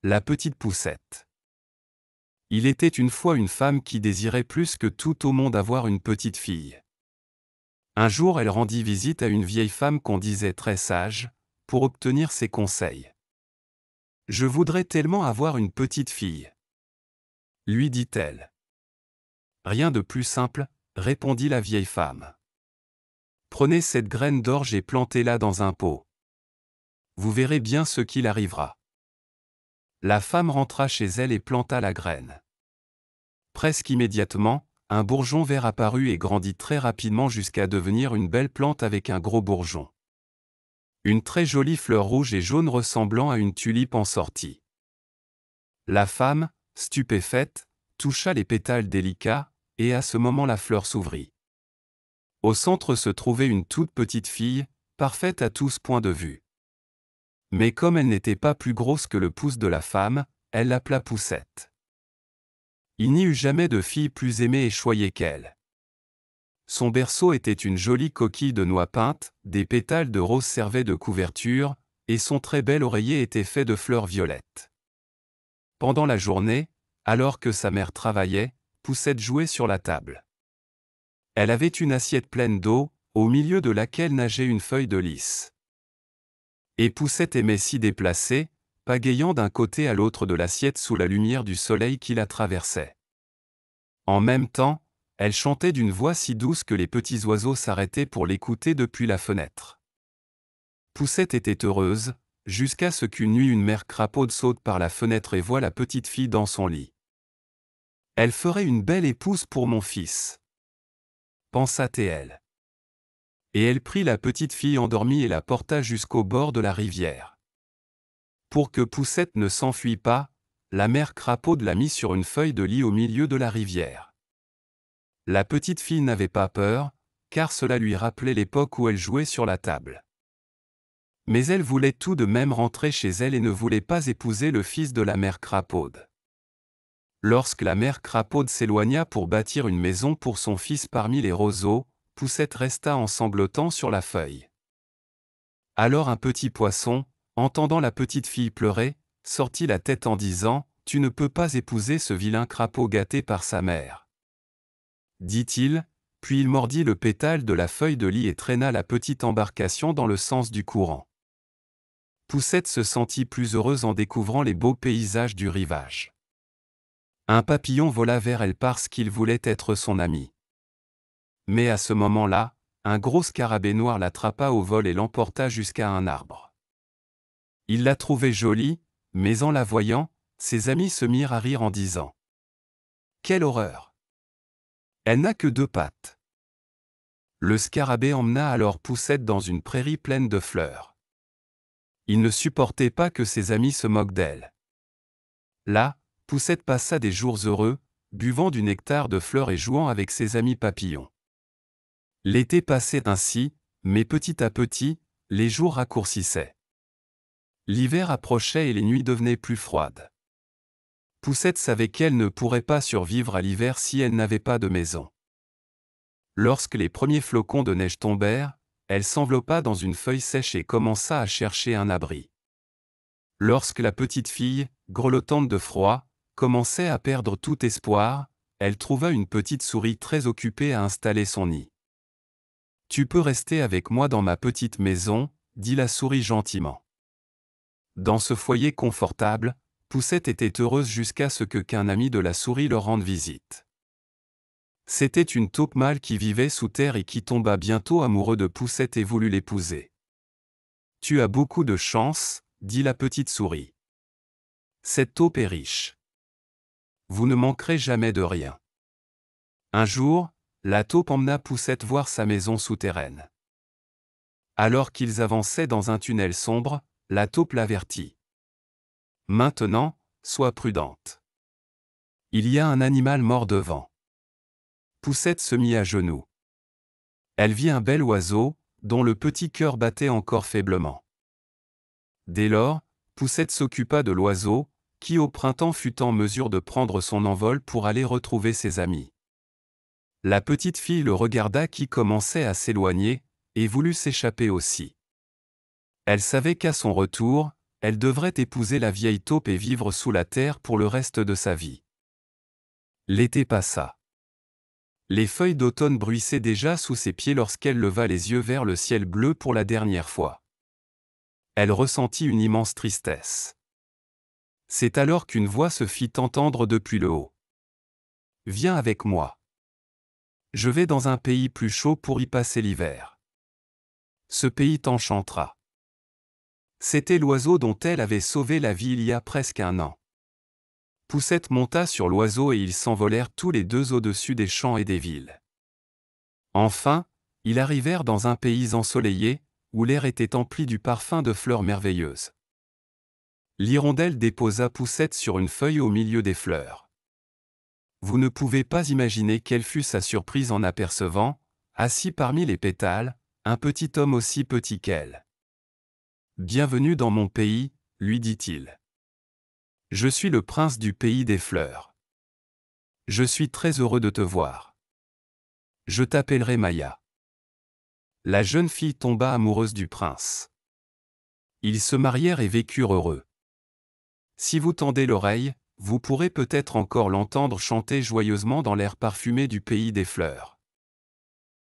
La petite Poussette. Il était une fois une femme qui désirait plus que tout au monde avoir une petite fille. Un jour, elle rendit visite à une vieille femme qu'on disait très sage, pour obtenir ses conseils. « Je voudrais tellement avoir une petite fille, » lui dit-elle. « Rien de plus simple, » répondit la vieille femme. « Prenez cette graine d'orge et plantez-la dans un pot. Vous verrez bien ce qu'il arrivera. » La femme rentra chez elle et planta la graine. Presque immédiatement, un bourgeon vert apparut et grandit très rapidement jusqu'à devenir une belle plante avec un gros bourgeon. Une très jolie fleur rouge et jaune ressemblant à une tulipe en sortit. La femme, stupéfaite, toucha les pétales délicats, et à ce moment la fleur s'ouvrit. Au centre se trouvait une toute petite fille, parfaite à tous points de vue. Mais comme elle n'était pas plus grosse que le pouce de la femme, elle l'appela Poussette. Il n'y eut jamais de fille plus aimée et choyée qu'elle. Son berceau était une jolie coquille de noix peintes, des pétales de rose servaient de couverture, et son très bel oreiller était fait de fleurs violettes. Pendant la journée, alors que sa mère travaillait, Poussette jouait sur la table. Elle avait une assiette pleine d'eau, au milieu de laquelle nageait une feuille de lys. Et Poussette aimait s'y déplacer, pagayant d'un côté à l'autre de l'assiette sous la lumière du soleil qui la traversait. En même temps, elle chantait d'une voix si douce que les petits oiseaux s'arrêtaient pour l'écouter depuis la fenêtre. Poussette était heureuse, jusqu'à ce qu'une nuit une mère crapaude saute par la fenêtre et voit la petite fille dans son lit. « Elle ferait une belle épouse pour mon fils, » pensa-t-elle. Et elle prit la petite fille endormie et la porta jusqu'au bord de la rivière. Pour que Poussette ne s'enfuie pas, la mère crapaude la mit sur une feuille de lit au milieu de la rivière. La petite fille n'avait pas peur, car cela lui rappelait l'époque où elle jouait sur la table. Mais elle voulait tout de même rentrer chez elle et ne voulait pas épouser le fils de la mère crapaude. Lorsque la mère crapaude s'éloigna pour bâtir une maison pour son fils parmi les roseaux, Poussette resta en sanglotant sur la feuille. Alors un petit poisson, entendant la petite fille pleurer, sortit la tête en disant « Tu ne peux pas épouser ce vilain crapaud gâté par sa mère. » dit-il, puis il mordit le pétale de la feuille de lit et traîna la petite embarcation dans le sens du courant. Poussette se sentit plus heureuse en découvrant les beaux paysages du rivage. Un papillon vola vers elle parce qu'il voulait être son ami. Mais à ce moment-là, un gros scarabée noir l'attrapa au vol et l'emporta jusqu'à un arbre. Il la trouvait jolie, mais en la voyant, ses amis se mirent à rire en disant « Quelle horreur! Elle n'a que 2 pattes. » Le scarabée emmena alors Poussette dans une prairie pleine de fleurs. Il ne supportait pas que ses amis se moquent d'elle. Là, Poussette passa des jours heureux, buvant du nectar de fleurs et jouant avec ses amis papillons. L'été passait ainsi, mais petit à petit, les jours raccourcissaient. L'hiver approchait et les nuits devenaient plus froides. Poussette savait qu'elle ne pourrait pas survivre à l'hiver si elle n'avait pas de maison. Lorsque les premiers flocons de neige tombèrent, elle s'enveloppa dans une feuille sèche et commença à chercher un abri. Lorsque la petite fille, grelottante de froid, commençait à perdre tout espoir, elle trouva une petite souris très occupée à installer son nid. « Tu peux rester avec moi dans ma petite maison, » dit la souris gentiment. Dans ce foyer confortable, Poussette était heureuse jusqu'à ce qu'un ami de la souris leur rende visite. C'était une taupe mâle qui vivait sous terre et qui tomba bientôt amoureux de Poussette et voulut l'épouser. « Tu as beaucoup de chance, » dit la petite souris. « Cette taupe est riche. Vous ne manquerez jamais de rien. » Un jour, la taupe emmena Poussette voir sa maison souterraine. Alors qu'ils avançaient dans un tunnel sombre, la taupe l'avertit. « Maintenant, sois prudente. Il y a un animal mort devant. » Poussette se mit à genoux. Elle vit un bel oiseau, dont le petit cœur battait encore faiblement. Dès lors, Poussette s'occupa de l'oiseau, qui au printemps fut en mesure de prendre son envol pour aller retrouver ses amis. La petite fille le regarda qui commençait à s'éloigner, et voulut s'échapper aussi. Elle savait qu'à son retour, Elle devrait épouser la vieille taupe et vivre sous la terre pour le reste de sa vie. L'été passa. Les feuilles d'automne bruissaient déjà sous ses pieds lorsqu'elle leva les yeux vers le ciel bleu pour la dernière fois. Elle ressentit une immense tristesse. C'est alors qu'une voix se fit entendre depuis le haut. « Viens avec moi. Je vais dans un pays plus chaud pour y passer l'hiver. Ce pays t'enchantera. » C'était l'oiseau dont elle avait sauvé la vie il y a presque un an. Poussette monta sur l'oiseau et ils s'envolèrent tous les deux au-dessus des champs et des villes. Enfin, ils arrivèrent dans un pays ensoleillé, où l'air était empli du parfum de fleurs merveilleuses. L'hirondelle déposa Poussette sur une feuille au milieu des fleurs. Vous ne pouvez pas imaginer quelle fut sa surprise en apercevant, assis parmi les pétales, un petit homme aussi petit qu'elle. « Bienvenue dans mon pays, lui dit-il. Je suis le prince du pays des fleurs. Je suis très heureux de te voir. Je t'appellerai Maya. » La jeune fille tomba amoureuse du prince. Ils se marièrent et vécurent heureux. Si vous tendez l'oreille, vous pourrez peut-être encore l'entendre chanter joyeusement dans l'air parfumé du pays des fleurs.